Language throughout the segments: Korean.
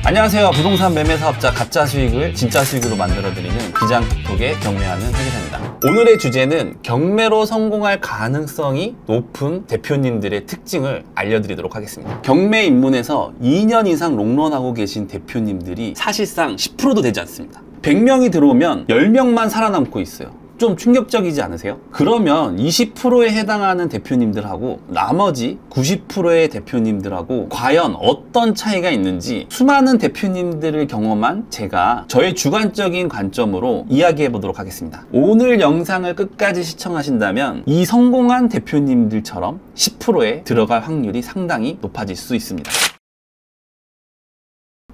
안녕하세요. 부동산 매매 사업자 가짜 수익을 진짜 수익으로 만들어드리는 비장톡톡의 경매하는 회계사입니다. 오늘의 주제는 경매로 성공할 가능성이 높은 대표님들의 특징을 알려드리도록 하겠습니다. 경매 입문에서 2년 이상 롱런하고 계신 대표님들이 사실상 10%도 되지 않습니다. 100명이 들어오면 10명만 살아남고 있어요. 좀 충격적이지 않으세요? 그러면 20%에 해당하는 대표님들하고 나머지 90%의 대표님들하고 과연 어떤 차이가 있는지 수많은 대표님들을 경험한 제가 저의 주관적인 관점으로 이야기해 보도록 하겠습니다. 오늘 영상을 끝까지 시청하신다면 이 성공한 대표님들처럼 10%에 들어갈 확률이 상당히 높아질 수 있습니다.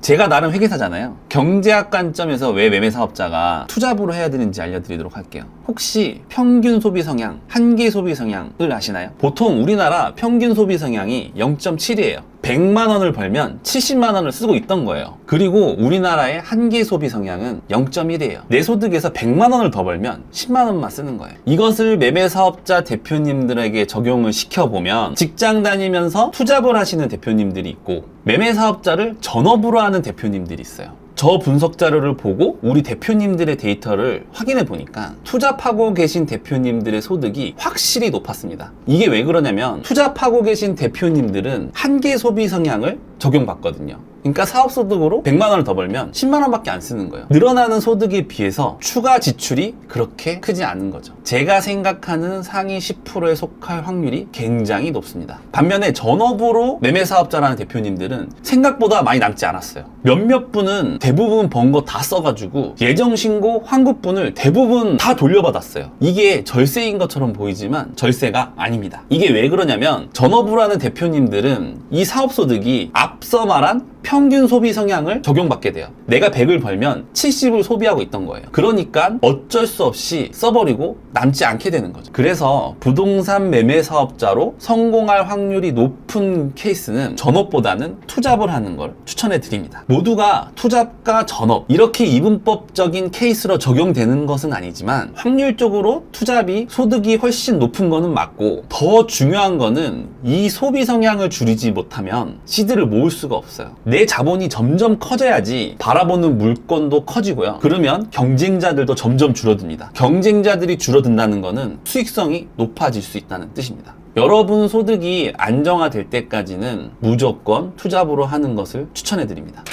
제가 나름 회계사잖아요. 경제학 관점에서 왜 매매 사업자가 투잡으로 해야 되는지 알려드리도록 할게요. 혹시 평균 소비 성향, 한계 소비 성향을 아시나요? 보통 우리나라 평균 소비 성향이 0.7이에요. 100만 원을 벌면 70만 원을 쓰고 있던 거예요. 그리고 우리나라의 한계 소비 성향은 0.1이에요. 내 소득에서 100만 원을 더 벌면 10만 원만 쓰는 거예요. 이것을 매매 사업자 대표님들에게 적용을 시켜보면 직장 다니면서 투잡을 하시는 대표님들이 있고 매매 사업자를 전업으로 하는 대표님들이 있어요. 저 분석 자료를 보고 우리 대표님들의 데이터를 확인해 보니까 투잡하고 계신 대표님들의 소득이 확실히 높았습니다. 이게 왜 그러냐면 투잡하고 계신 대표님들은 한계 소비 성향을 적용받거든요. 그러니까 사업소득으로 100만 원을 더 벌면 10만 원밖에 안 쓰는 거예요. 늘어나는 소득에 비해서 추가 지출이 그렇게 크지 않은 거죠. 제가 생각하는 상위 10%에 속할 확률이 굉장히 높습니다. 반면에 전업으로 매매사업자라는 대표님들은 생각보다 많이 남지 않았어요. 몇몇 분은 대부분 번 거 다 써가지고 예정신고 환급분을 대부분 다 돌려받았어요. 이게 절세인 것처럼 보이지만 절세가 아닙니다. 이게 왜 그러냐면 전업으로 하는 대표님들은 이 사업소득이 앞서 말한 평균 소비 성향을 적용받게 돼요. 내가 100을 벌면 70을 소비하고 있던 거예요. 그러니까 어쩔 수 없이 써버리고 남지 않게 되는 거죠. 그래서 부동산 매매 사업자로 성공할 확률이 높은 케이스는 전업보다는 투잡을 하는 걸 추천해 드립니다. 모두가 투잡과 전업 이렇게 이분법적인 케이스로 적용되는 것은 아니지만 확률적으로 투잡이 소득이 훨씬 높은 거는 맞고 더 중요한 거는 이 소비 성향을 줄이지 못하면 시드를 모을 수가 없어요. 내 자본이 점점 커져야지 바라보는 물건도 커지고요. 그러면 경쟁자들도 점점 줄어듭니다. 경쟁자들이 줄어든다는 거는 수익성이 높아질 수 있다는 뜻입니다. 여러분 소득이 안정화될 때까지는 무조건 투잡으로 하는 것을 추천해 드립니다.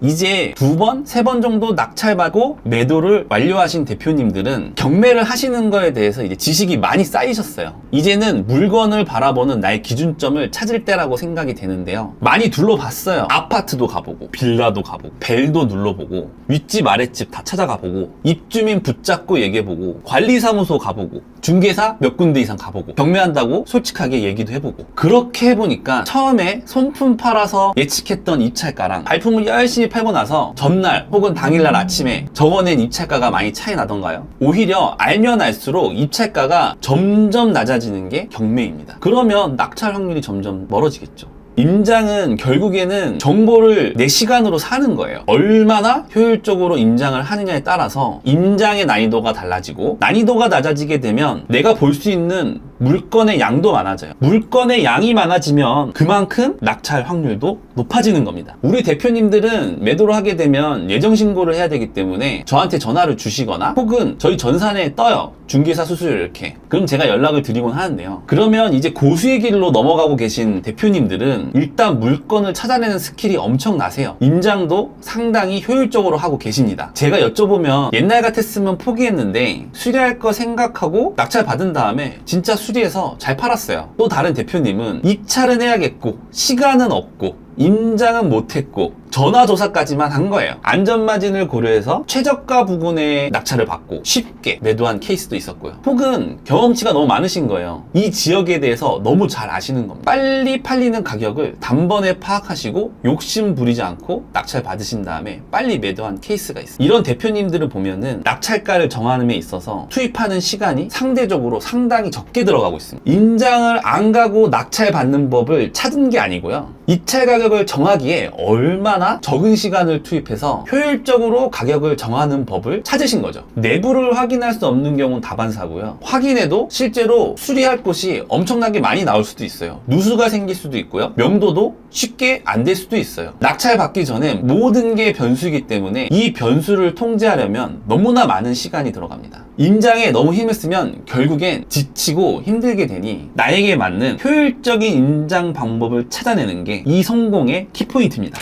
이제 2번, 3번 정도 낙찰받고 매도를 완료하신 대표님들은 경매를 하시는 거에 대해서 이제 지식이 많이 쌓이셨어요. 이제는 물건을 바라보는 나의 기준점을 찾을 때라고 생각이 되는데요. 많이 둘러봤어요. 아파트도 가보고, 빌라도 가보고, 벨도 눌러보고, 윗집, 아랫집 다 찾아가보고, 입주민 붙잡고 얘기해보고, 관리사무소 가보고, 중개사 몇 군데 이상 가보고, 경매한다고 솔직하게 얘기도 해보고. 그렇게 해보니까 처음에 손품 팔아서 예측했던 입찰가랑 발품을 열심히 팔고 나서 전날 혹은 당일날 아침에 적어낸 입찰가가 많이 차이 나던가요? 오히려 알면 알수록 입찰가가 점점 낮아지는 게 경매입니다. 그러면 낙찰 확률이 점점 멀어지겠죠. 임장은 결국에는 정보를 내 시간으로 사는 거예요. 얼마나 효율적으로 임장을 하느냐에 따라서 임장의 난이도가 달라지고 난이도가 낮아지게 되면 내가 볼 수 있는 물건의 양도 많아져요. 물건의 양이 많아지면 그만큼 낙찰 확률도 높아지는 겁니다. 우리 대표님들은 매도를 하게 되면 예정신고를 해야 되기 때문에 저한테 전화를 주시거나 혹은 저희 전산에 떠요. 중개사 수수료 이렇게. 그럼 제가 연락을 드리곤 하는데요. 그러면 이제 고수의 길로 넘어가고 계신 대표님들은 일단 물건을 찾아내는 스킬이 엄청나세요. 임장도 상당히 효율적으로 하고 계십니다. 제가 여쭤보면 옛날 같았으면 포기했는데 수리할 거 생각하고 낙찰 받은 다음에 진짜 수리해서 잘 팔았어요. 또 다른 대표님은 입찰은 해야겠고 시간은 없고 임장은 못했고 전화조사까지만 한 거예요. 안전마진을 고려해서 최저가 부근에 낙찰을 받고 쉽게 매도한 케이스도 있었고요. 혹은 경험치가 너무 많으신 거예요. 이 지역에 대해서 너무 잘 아시는 겁니다. 빨리 팔리는 가격을 단번에 파악하시고 욕심 부리지 않고 낙찰 받으신 다음에 빨리 매도한 케이스가 있어요. 이런 대표님들을 보면은 낙찰가를 정하는 데 있어서 투입하는 시간이 상대적으로 상당히 적게 들어가고 있습니다. 임장을 안 가고 낙찰 받는 법을 찾은 게 아니고요. 입찰 가격을 정하기에 얼마나 적은 시간을 투입해서 효율적으로 가격을 정하는 법을 찾으신 거죠. 내부를 확인할 수 없는 경우는 다반사고요. 확인해도 실제로 수리할 곳이 엄청나게 많이 나올 수도 있어요. 누수가 생길 수도 있고요. 명도도 쉽게 안 될 수도 있어요. 낙찰 받기 전에 모든 게 변수이기 때문에 이 변수를 통제하려면 너무나 많은 시간이 들어갑니다. 임장에 너무 힘을 쓰면 결국엔 지치고 힘들게 되니 나에게 맞는 효율적인 임장 방법을 찾아내는 게 이 성공의 키포인트입니다.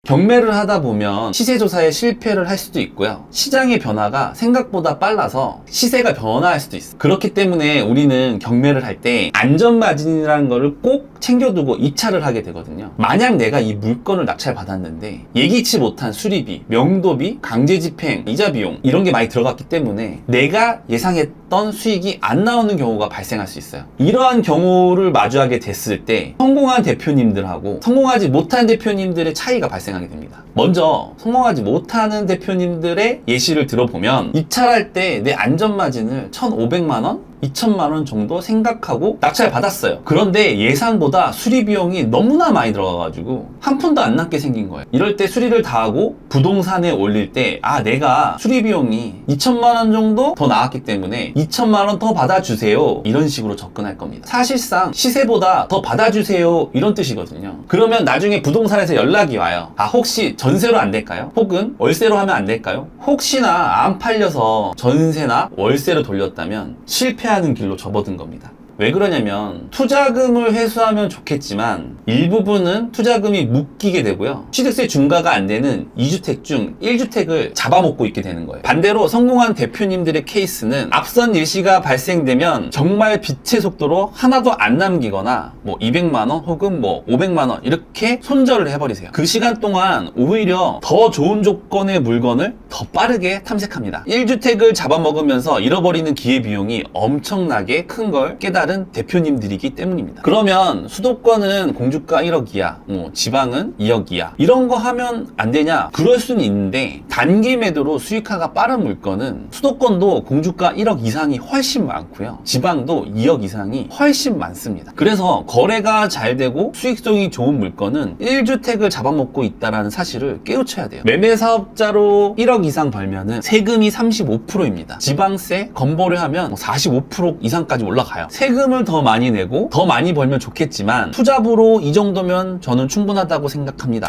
경매를 하다 보면 시세조사에 실패를 할 수도 있고요. 시장의 변화가 생각보다 빨라서 시세가 변화할 수도 있어요. 그렇기 때문에 우리는 경매를 할 때 안전마진이라는 거를 꼭 챙겨두고 입찰을 하게 되거든요. 만약 내가 이 물건을 낙찰 받았는데 예기치 못한 수리비, 명도비, 강제집행, 이자 비용 이런 게 많이 들어갔기 때문에 내가 예상했던 수익이 안 나오는 경우가 발생할 수 있어요. 이러한 경우를 마주하게 됐을 때 성공한 대표님들하고 성공하지 못한 대표님들의 차이가 발생하게 됩니다. 먼저 성공하지 못하는 대표님들의 예시를 들어보면 입찰할 때 내 안전마진을 1,500만 원? 2천만 원 정도 생각하고 낙찰 받았어요. 그런데 예상보다 수리 비용이 너무나 많이 들어가가지고 한 푼도 안 남게 생긴 거예요. 이럴 때 수리를 다 하고 부동산에 올릴 때 내가 수리 비용이 2천만 원 정도 더 나왔기 때문에 2천만 원 더 받아주세요. 이런 식으로 접근할 겁니다. 사실상 시세보다 더 받아주세요. 이런 뜻이거든요. 그러면 나중에 부동산에서 연락이 와요. 혹시 전세로 안 될까요? 혹은 월세로 하면 안 될까요? 혹시나 안 팔려서 전세나 월세로 돌렸다면 실패하는 길로 접어든 겁니다. 왜 그러냐면 투자금을 회수하면 좋겠지만 일부분은 투자금이 묶이게 되고요. 취득세 중과가 안 되는 2주택 중 1주택을 잡아먹고 있게 되는 거예요. 반대로 성공한 대표님들의 케이스는 앞선 일시가 발생되면 정말 빛의 속도로 하나도 안 남기거나 200만 원 혹은 500만 원 이렇게 손절을 해버리세요. 그 시간 동안 오히려 더 좋은 조건의 물건을 더 빠르게 탐색합니다. 1주택을 잡아먹으면서 잃어버리는 기회비용이 엄청나게 큰 걸 깨달은 대표님들이기 때문입니다. 그러면 수도권은 공주가 1억 이하, 지방은 2억 이하 이런 거 하면 안 되냐? 그럴 수는 있는데 단기 매도로 수익화가 빠른 물건은 수도권도 공주가 1억 이상이 훨씬 많고요. 지방도 2억 이상이 훨씬 많습니다. 그래서 거래가 잘 되고 수익성이 좋은 물건은 1주택을 잡아먹고 있다는 사실을 깨우쳐야 돼요. 매매 사업자로 1억 이상 벌면은 세금이 35%입니다. 지방세, 건보료 하면 45% 이상까지 올라가요. 세금을 더 많이 내고 더 많이 벌면 좋겠지만 투잡으로 이 정도면 저는 충분하다고 생각합니다.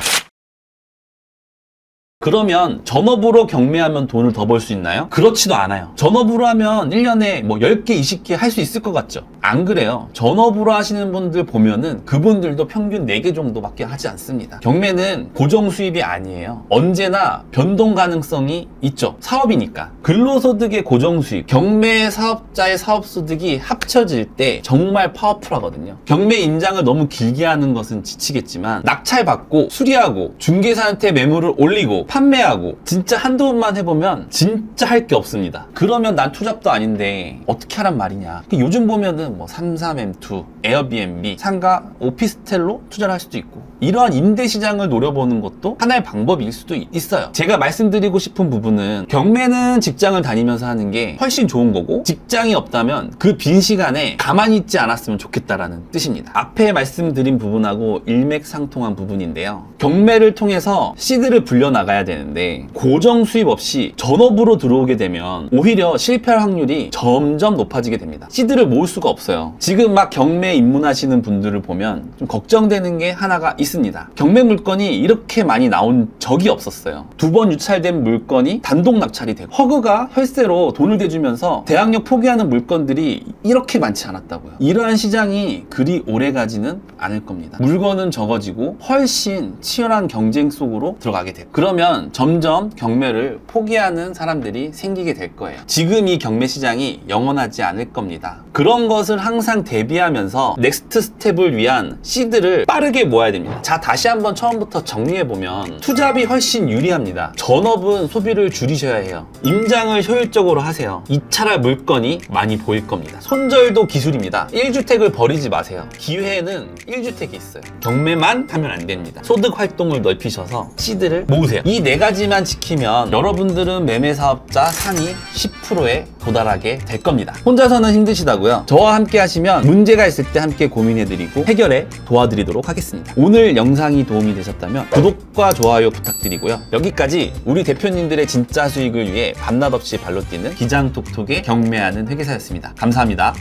그러면 전업으로 경매하면 돈을 더 벌 수 있나요? 그렇지도 않아요. 전업으로 하면 1년에 10개, 20개 할 수 있을 것 같죠? 안 그래요. 전업으로 하시는 분들 보면은 그분들도 평균 4개 정도밖에 하지 않습니다. 경매는 고정 수입이 아니에요. 언제나 변동 가능성이 있죠. 사업이니까. 근로소득의 고정 수입, 경매 사업자의 사업소득이 합쳐질 때 정말 파워풀하거든요. 경매 인장을 너무 길게 하는 것은 지치겠지만 낙찰받고 수리하고 중개사한테 매물을 올리고 판매하고 진짜 한두 번만 해보면 진짜 할 게 없습니다. 그러면 난 투잡도 아닌데 어떻게 하란 말이냐. 요즘 보면은 33M2, 에어비앤비, 상가, 오피스텔로 투자를 할 수도 있고 이러한 임대시장을 노려보는 것도 하나의 방법일 수도 있어요. 제가 말씀드리고 싶은 부분은 경매는 직장을 다니면서 하는 게 훨씬 좋은 거고 직장이 없다면 그 빈 시간에 가만히 있지 않았으면 좋겠다라는 뜻입니다. 앞에 말씀드린 부분하고 일맥상통한 부분인데요. 경매를 통해서 시드를 불려나가야 되는데 고정 수입 없이 전업으로 들어오게 되면 오히려 실패할 확률이 점점 높아지게 됩니다. 시드를 모을 수가 없어요. 지금 막 경매 입문하시는 분들을 보면 좀 걱정되는 게 하나가 있습니다. 경매 물건이 이렇게 많이 나온 적이 없었어요. 2번 유찰된 물건이 단독 낙찰이 되고 허그가 혈세로 돈을 대주면서 대항력 포기하는 물건들이 이렇게 많지 않았다고요. 이러한 시장이 그리 오래 가지는 않을 겁니다. 물건은 적어지고 훨씬 치열한 경쟁 속으로 들어가게 돼요. 그러면 점점 경매를 포기하는 사람들이 생기게 될 거예요. 지금 이 경매 시장이 영원하지 않을 겁니다. 그런 것을 항상 대비하면서 넥스트 스텝을 위한 시드를 빠르게 모아야 됩니다. 자, 다시 한번 처음부터 정리해보면 투잡이 훨씬 유리합니다. 전업은 소비를 줄이셔야 해요. 임장을 효율적으로 하세요. 입찰할 물건이 많이 보일 겁니다. 손절도 기술입니다. 1주택을 버리지 마세요. 기회에는 1주택이 있어요. 경매만 하면 안 됩니다. 소득 활동을 넓히셔서 시드를 모으세요. 이 이 네 가지만 지키면 여러분들은 매매 사업자 상위 10%에 도달하게 될 겁니다. 혼자서는 힘드시다고요? 저와 함께 하시면 문제가 있을 때 함께 고민해드리고 해결에 도와드리도록 하겠습니다. 오늘 영상이 도움이 되셨다면 구독과 좋아요 부탁드리고요. 여기까지 우리 대표님들의 진짜 수익을 위해 밤낮 없이 발로 뛰는 기장톡톡에 경매하는 회계사였습니다. 감사합니다.